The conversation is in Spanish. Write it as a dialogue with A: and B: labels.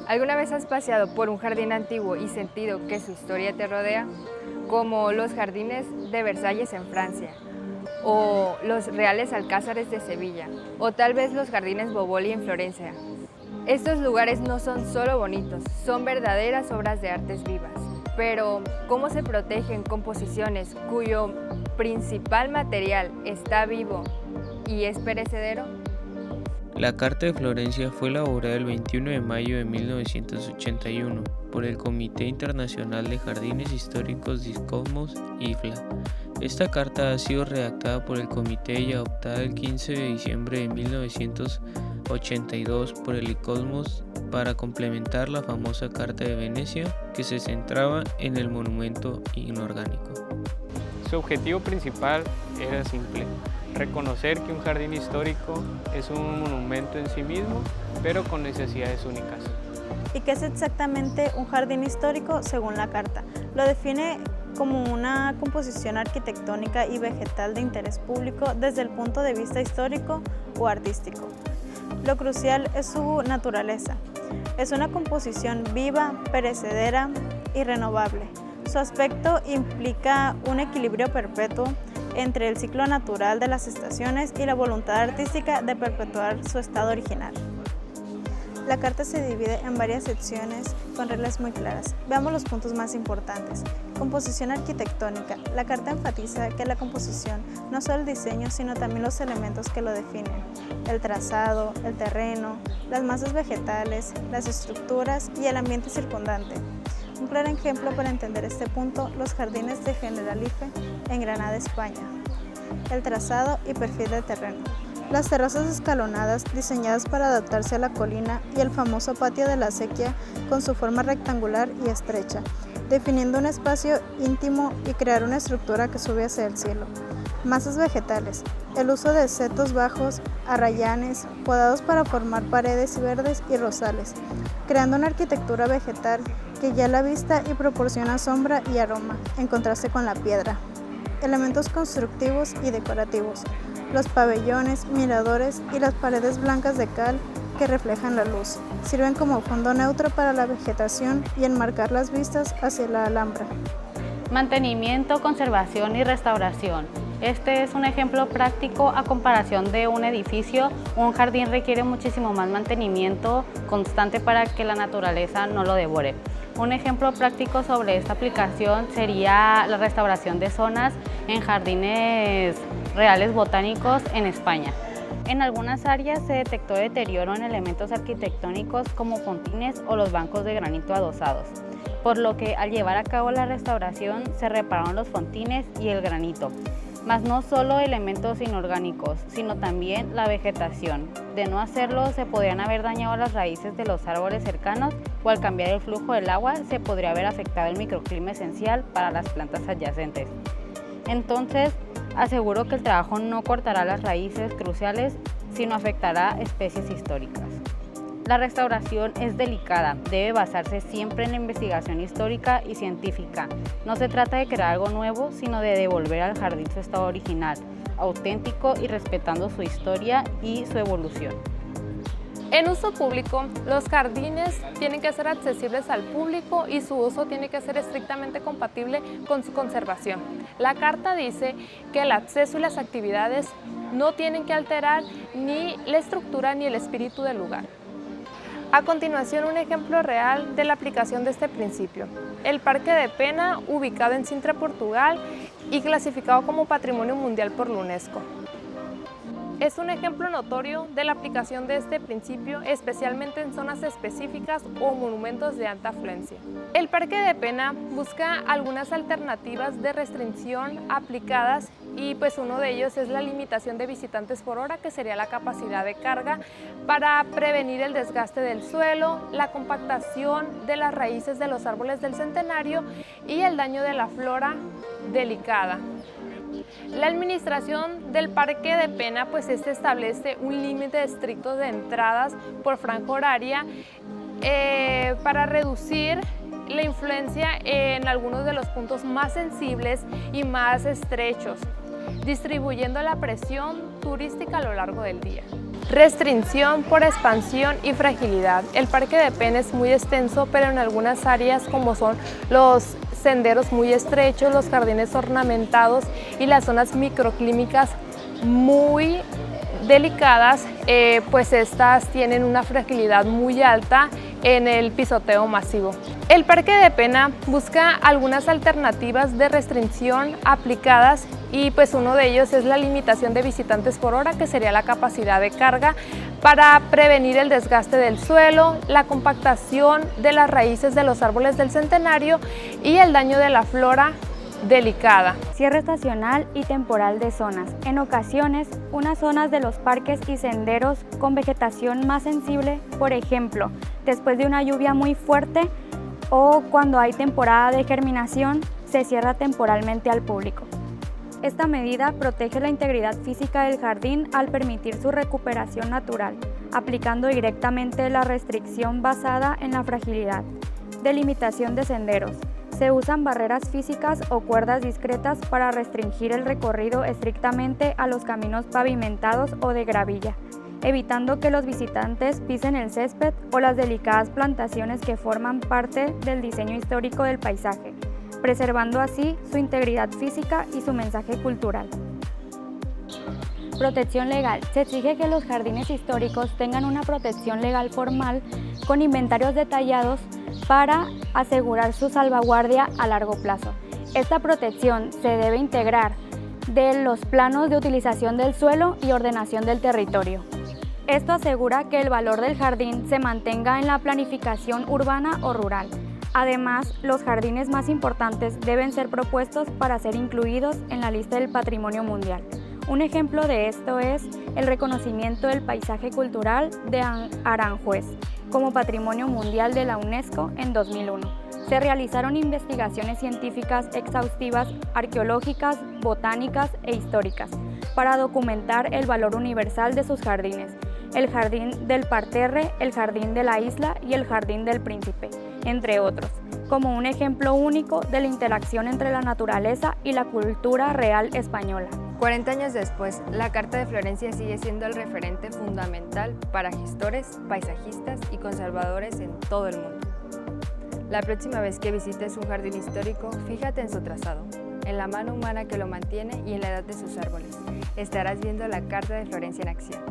A: ¿Alguna vez has paseado por un jardín antiguo y sentido que su historia te rodea? Como los jardines de Versalles en Francia, o los Reales Alcázares de Sevilla, o tal vez los jardines Boboli en Florencia. Estos lugares no son solo bonitos, son verdaderas obras de artes vivas. Pero, ¿cómo se protegen composiciones cuyo principal material está vivo y es perecedero?
B: La Carta de Florencia fue elaborada el 21 de mayo de 1981 por el Comité Internacional de Jardines Históricos Discosmos (IFLA). Esta carta ha sido redactada por el comité y adoptada el 15 de diciembre de 1982 por el ICOSMOS para complementar la famosa Carta de Venecia, que se centraba en el monumento inorgánico.
C: Su objetivo principal era simple: reconocer que un jardín histórico es un monumento en sí mismo, pero con necesidades únicas.
D: ¿Y qué es exactamente un jardín histórico según la Carta? Lo define como una composición arquitectónica y vegetal de interés público desde el punto de vista histórico o artístico. Lo crucial es su naturaleza. Es una composición viva, perecedera y renovable. Su aspecto implica un equilibrio perpetuo entre el ciclo natural de las estaciones y la voluntad artística de perpetuar su estado original. La carta se divide en varias secciones con reglas muy claras. Veamos los puntos más importantes. Composición arquitectónica. La carta enfatiza que la composición no es solo el diseño, sino también los elementos que lo definen: el trazado, el terreno, las masas vegetales, las estructuras y el ambiente circundante. Un claro ejemplo para entender este punto: los jardines de Generalife en Granada, España. El trazado y perfil del terreno. Las terrazas escalonadas diseñadas para adaptarse a la colina y el famoso patio de la acequia con su forma rectangular y estrecha, definiendo un espacio íntimo y crear una estructura que sube hacia el cielo. Masas vegetales. El uso de setos bajos, arrayanes, podados para formar paredes verdes y rosales, creando una arquitectura vegetal que ya a la vista y proporciona sombra y aroma, en contraste con la piedra. Elementos constructivos y decorativos. Los pabellones, miradores y las paredes blancas de cal que reflejan la luz. Sirven como fondo neutro para la vegetación y enmarcar las vistas hacia la Alhambra.
E: Mantenimiento, conservación y restauración. Este es un ejemplo práctico a comparación de un edificio. Un jardín requiere muchísimo más mantenimiento constante para que la naturaleza no lo devore. Un ejemplo práctico sobre esta aplicación sería la restauración de zonas en jardines reales botánicos en España. En algunas áreas se detectó deterioro en elementos arquitectónicos como fontines o los bancos de granito adosados, por lo que al llevar a cabo la restauración se repararon los fontines y el granito. Mas no solo elementos inorgánicos, sino también la vegetación. De no hacerlo, se podrían haber dañado las raíces de los árboles cercanos, o al cambiar el flujo del agua se podría haber afectado el microclima esencial para las plantas adyacentes. Entonces, aseguro que el trabajo no cortará las raíces cruciales, sino afectará especies históricas. La restauración es delicada, debe basarse siempre en la investigación histórica y científica. No se trata de crear algo nuevo, sino de devolver al jardín su estado original, auténtico y respetando su historia y su evolución.
F: En uso público, los jardines tienen que ser accesibles al público y su uso tiene que ser estrictamente compatible con su conservación. La Carta dice que el acceso y las actividades no tienen que alterar ni la estructura ni el espíritu del lugar. A continuación, un ejemplo real de la aplicación de este principio. El Parque de Pena, ubicado en Sintra, Portugal, y clasificado como Patrimonio Mundial por la UNESCO. Es un ejemplo notorio de la aplicación de este principio, especialmente en zonas específicas o monumentos de alta afluencia. El Parque de Pena busca algunas alternativas de restricción aplicadas y pues uno de ellos es la limitación de visitantes por hora, que sería la capacidad de carga, para prevenir el desgaste del suelo, la compactación de las raíces de los árboles del centenario y el daño de la flora delicada. La administración del Parque de Pena pues establece un límite estricto de entradas por franja horaria para reducir la influencia en algunos de los puntos más sensibles y más estrechos, distribuyendo la presión turística a lo largo del día. Restricción por expansión y fragilidad. El Parque de Penn es muy extenso, pero en algunas áreas, como son los senderos muy estrechos, los jardines ornamentados y las zonas microclímicas muy delicadas, pues estas tienen una fragilidad muy alta en el pisoteo masivo. El Parque de Penn busca algunas alternativas de restricción aplicadas y pues uno de ellos es la limitación de visitantes por hora, que sería la capacidad de carga, para prevenir el desgaste del suelo, la compactación de las raíces de los árboles del centenario y el daño de la flora delicada.
G: Cierre estacional y temporal de zonas. En ocasiones, unas zonas de los parques y senderos con vegetación más sensible, por ejemplo, después de una lluvia muy fuerte o cuando hay temporada de germinación, se cierra temporalmente al público. Esta medida protege la integridad física del jardín al permitir su recuperación natural, aplicando directamente la restricción basada en la fragilidad. Delimitación de senderos. Se usan barreras físicas o cuerdas discretas para restringir el recorrido estrictamente a los caminos pavimentados o de gravilla, evitando que los visitantes pisen el césped o las delicadas plantaciones que forman parte del diseño histórico del paisaje, preservando así su integridad física y su mensaje cultural. Protección legal. Se exige que los jardines históricos tengan una protección legal formal con inventarios detallados para asegurar su salvaguardia a largo plazo. Esta protección se debe integrar de los planos de utilización del suelo y ordenación del territorio. Esto asegura que el valor del jardín se mantenga en la planificación urbana o rural. Además, los jardines más importantes deben ser propuestos para ser incluidos en la lista del Patrimonio Mundial. Un ejemplo de esto es el reconocimiento del paisaje cultural de Aranjuez como Patrimonio Mundial de la UNESCO en 2001. Se realizaron investigaciones científicas exhaustivas, arqueológicas, botánicas e históricas para documentar el valor universal de sus jardines, el Jardín del Parterre, el Jardín de la Isla y el Jardín del Príncipe, entre otros, como un ejemplo único de la interacción entre la naturaleza y la cultura real española.
A: 40 años después, la Carta de Florencia sigue siendo el referente fundamental para gestores, paisajistas y conservadores en todo el mundo. La próxima vez que visites un jardín histórico, fíjate en su trazado, en la mano humana que lo mantiene y en la edad de sus árboles. Estarás viendo la Carta de Florencia en acción.